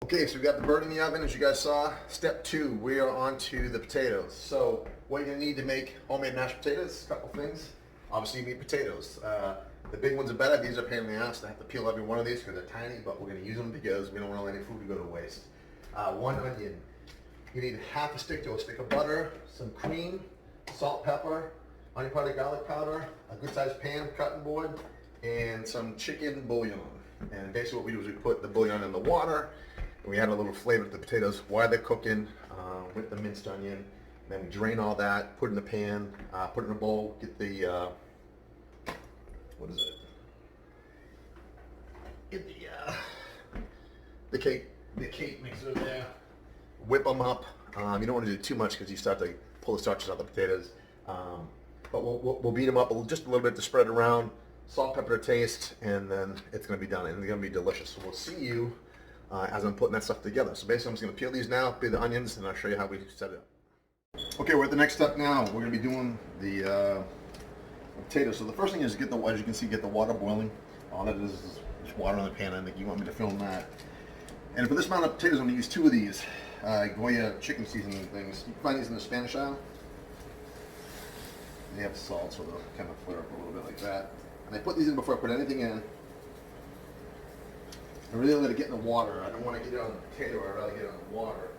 Okay, so we got the bird in the oven, as you guys saw. Step 2, we are on to the potatoes. So what you're gonna need to make homemade mashed potatoes, a couple things. Obviously you need potatoes. The big ones are better. These are a pain in the ass. I have to peel every one of these because they're tiny, but we're gonna use them because we don't want any food to go to waste. 1 onion. You need half a stick to a stick of butter, some cream, salt, pepper, onion powder, garlic powder, a good sized pan, cutting board, and some chicken bouillon. And basically what we do is we put the bouillon in the water, and we add a little flavor to the potatoes while they're cooking with the minced onion. Then we drain all that, put it in the pan, put it in a bowl, get the, what is it? Get the cake mixer there. Whip them up. You don't want to do too much because you start to pull the starches out of the potatoes. But we'll beat them up just a little bit to spread it around. Salt, pepper to taste, and then it's going to be done, and it's going to be delicious. So we'll see you as I'm putting that stuff together. So basically I'm just going to peel these now, peel the onions, and I'll show you how we set it up. Okay, we're at the next step now. We're going to be doing the potatoes. So the first thing is get the, as you can see, get the water boiling. All that is just water on the pan. I think you want me to film that. And for this amount of potatoes, I'm going to use 2 of these Goya chicken seasoning things. You can find these in the Spanish aisle. They have salt, so they'll kind of flare up a little bit like that. And I put these in before I put anything in. I really let it get in the water. I don't want to get it on the potato. I'd rather get it on the water.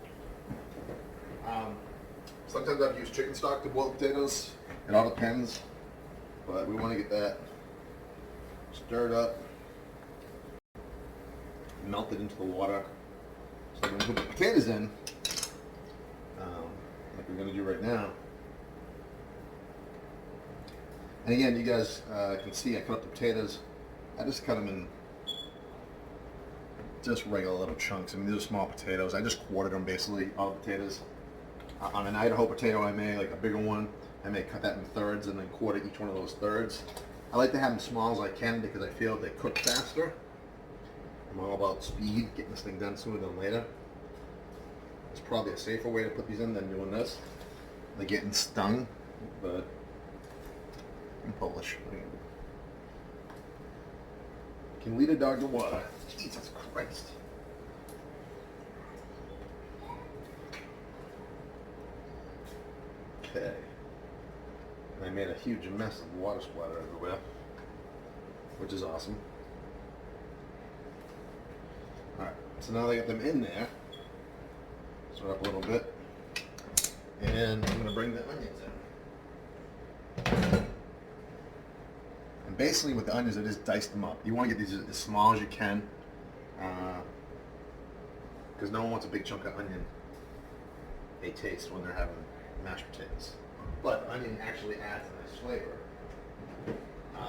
Sometimes I've used chicken stock to boil potatoes. It all depends. But we want to get that stirred up, melted into the water. So when we put the potatoes in, like we're going to do right now. And again, you guys can see I cut up the potatoes. I just cut them in just regular little chunks. I mean, these are small potatoes. I just quartered them basically, all the potatoes. On an Idaho potato, I may, like a bigger one, I may cut that in thirds and then quarter each one of those thirds. I like to have them small as I can because I feel they cook faster. I'm all about speed, getting this thing done sooner than later. It's probably a safer way to put these in than doing this. They're getting stung, but in Polish. Can lead a dog to water. Jesus Christ. Okay. And I made a huge mess of water splatter everywhere, which is awesome. Alright, so now I got them in there. Stir up a little bit. And I'm going to bring the onions in. And basically with the onions, I just dice them up. You want to get these as small as you can, because no one wants a big chunk of onion they taste when they're having mashed potatoes. But onion actually adds a nice flavor.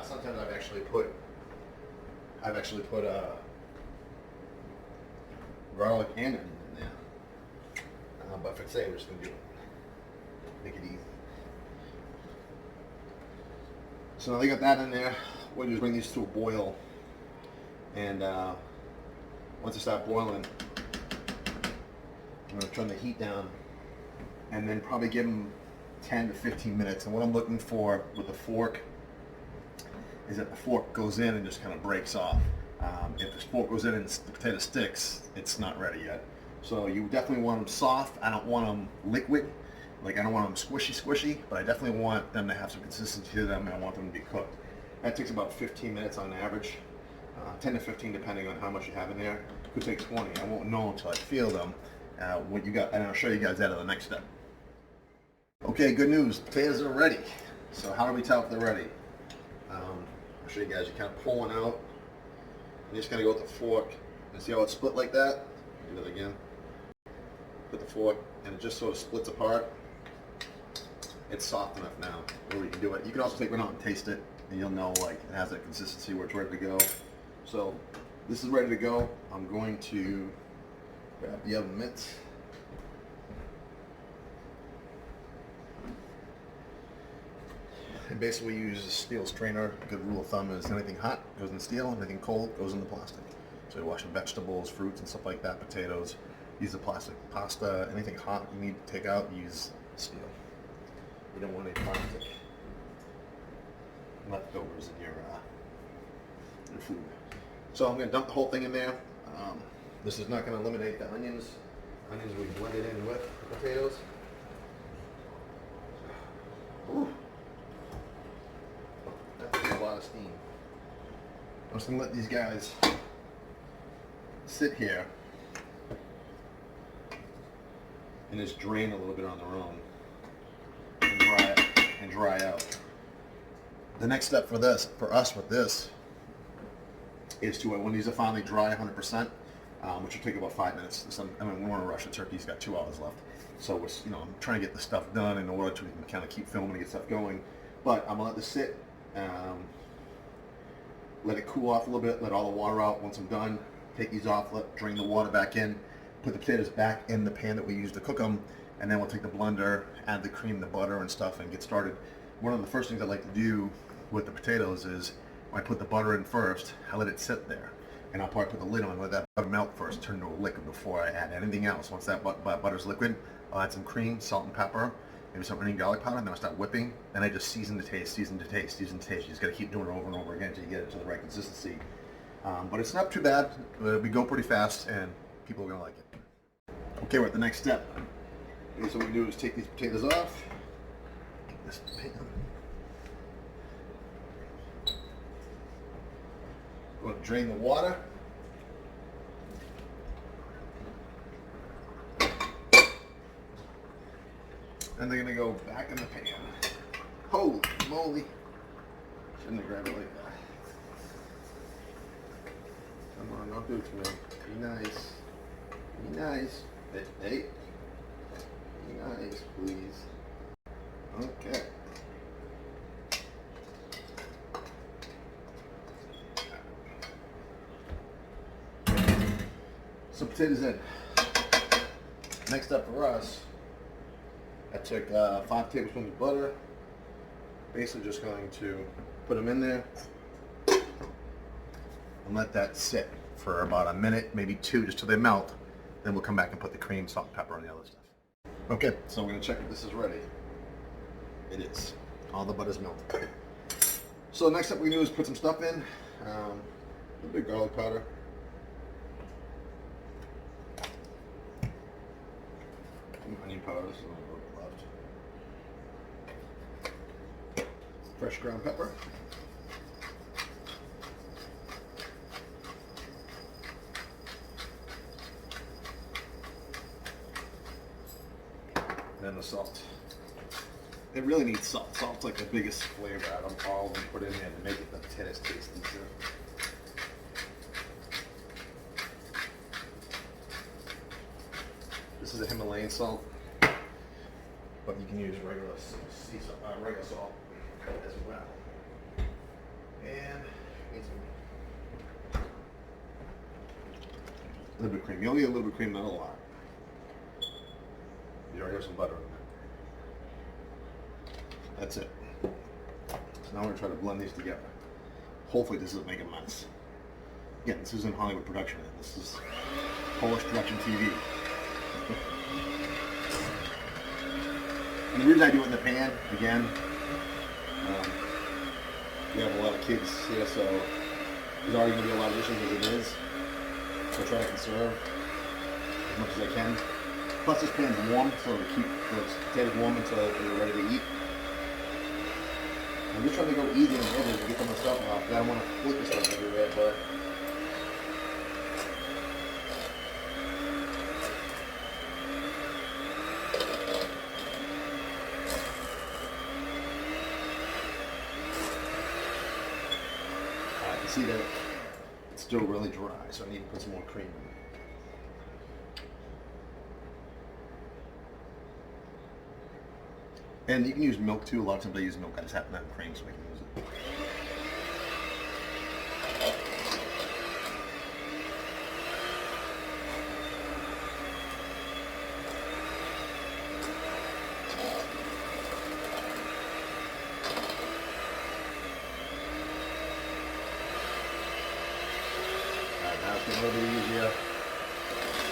Sometimes I've actually put garlic and onion in there. But for today, we're just going to do it. Make it easy. So now they got that in there. What we do is bring these to a boil. And once they start boiling, I'm going to turn the heat down and then probably give them 10 to 15 minutes. And what I'm looking for with the fork is that the fork goes in and just kind of breaks off. If the fork goes in and the potato sticks, it's not ready yet. So you definitely want them soft. I don't want them liquid. Like I don't want them squishy, but I definitely want them to have some consistency to them, and I want them to be cooked. That takes about 15 minutes on average, 10 to 15 depending on how much you have in there. It could take 20. I won't know until I feel them. What you got, and I'll show you guys that at the next step. Okay, good news. Potatoes are ready. So how do we tell if they're ready? I'll show you guys. You kind of pull one out. You just gotta go with the fork and see how it's split like that. Do that again. Put the fork, and it just sort of splits apart. It's soft enough now where we can do it. You can also take one out and taste it, and you'll know like it has that consistency where it's ready to go. So this is ready to go. I'm going to grab the oven mitts. And basically we use a steel strainer. A good rule of thumb is anything hot goes in steel, anything cold goes in the plastic. So you're washing vegetables, fruits, and stuff like that, potatoes, use the plastic. Pasta, anything hot you need to take out, use steel. You don't want any plastic leftovers in your food. So I'm going to dump the whole thing in there. This is not going to eliminate the onions. Onions we blended in with the potatoes. Ooh. That's a lot of steam. I'm just going to let these guys sit here and just drain a little bit on their own and dry out. The next step for us with this, is to, when these are finally dry 100%, which will take about 5 minutes. I mean, we want to rush the turkey's got 2 hours left. So we're, I'm trying to get the stuff done in order to kind of keep filming and get stuff going. But I'm gonna let this sit, let it cool off a little bit, let all the water out. Once I'm done, take these off, drain the water back in, put the potatoes back in the pan that we used to cook them, and then we'll take the blender, add the cream, the butter and stuff, and get started. One of the first things I like to do with the potatoes is, when I put the butter in first, I let it sit there. And I'll probably put the lid on, let that butter melt first, turn into a liquid before I add anything else. Once that butter's liquid, I'll add some cream, salt and pepper, maybe some onion garlic powder, and then I'll start whipping. And I just season to taste, season to taste, season to taste. You just gotta keep doing it over and over again until you get it to the right consistency. But it's not too bad. We go pretty fast and people are gonna like it. Okay, we're at the next step. Okay, so what we do is take these potatoes off. Get this pan. We're going to drain the water. And they're going to go back in the pan. Holy moly. Shouldn't have grabbed it like that. Come on, don't do it to me. Be nice. Be nice. Hey. Be nice, please. Okay. So potatoes in. Next up for us, I took 5 tablespoons of butter. Basically just going to put them in there and let that sit for about a minute, maybe 2, just till they melt. Then we'll come back and put the cream, salt, and pepper, and the other stuff. Okay, so we're gonna check if this is ready. It is. All the butter's melted. So next up we do is put some stuff in. A little bit of garlic powder. Onion powder, so a little bit left. Fresh ground pepper. And then the salt. It really needs salt. Salt's like the biggest flavor out of all of them put in there to make it the potatoes tasty too. This is a Himalayan salt, but you can use regular salt as well. And a little bit of cream. You only need a little bit of cream, not a lot. You already have some butter in there. That's it. So now we're going to try to blend these together. Hopefully this doesn't make a mess. Again, this isn't Hollywood production. This is Polish production TV. And the reason I do it in the pan, again, we have a lot of kids here, so there's already going to be a lot of dishes as it is. So I try to conserve as much as I can. Plus this pan's warm, so to keep the potatoes warm until they're ready to eat. I'm just trying to go easy on the edges to get them myself off. I don't want to flip this stuff everywhere, but I can see that it's still really dry, so I need to put some more cream in. And you can use milk too. A lot of times I use milk. I just happen to have cream so I can use it. Alright, now it's getting a little bit easier.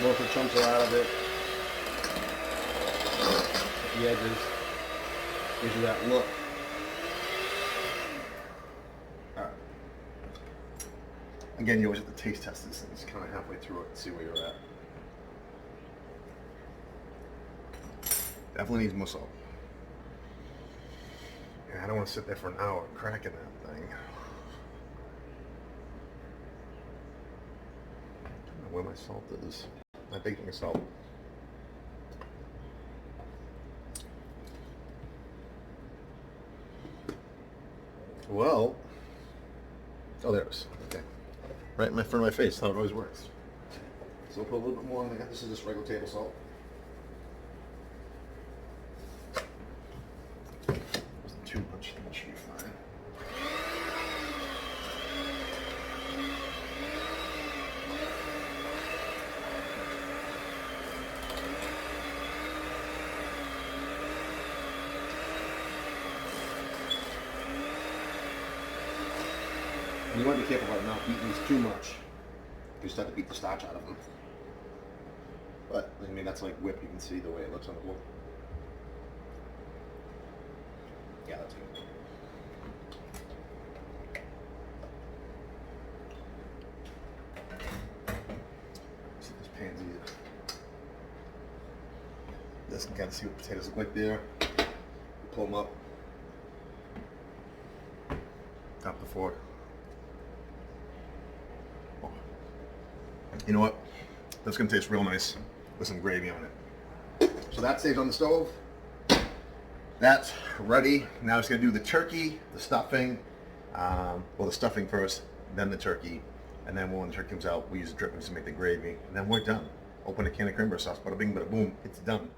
Most of the chunks are out of it. The edges. Gives you that look. Alright. Again, you always have to taste test this thing. Just kind of halfway through it and see where you're at. Definitely needs more salt. Yeah, I don't want to sit there for an hour cracking that thing. I don't know where my salt is. My baking salt. Well, oh, there it is. Okay. Right in front of my face, how it always works. So we'll put a little bit more on there. This is just regular table salt. Wasn't too much, that should be fine. And you want to be careful about not beating these too much. You start to beat the starch out of them. But, I mean, that's like whip. You can see the way it looks on the bowl. Yeah, that's good. See this pan's easier. This can kind of see what potatoes look like there. Pull them up. Top the fork. Oh. You know what? That's going to taste real nice with some gravy on it. So that stays on the stove. That's ready. Now it's going to do the turkey, the stuffing. Well, the stuffing first, then the turkey. And then when the turkey comes out, we use drippings to make the gravy. And then we're done. Open a can of cranberry sauce, bada bing, bada boom, it's done.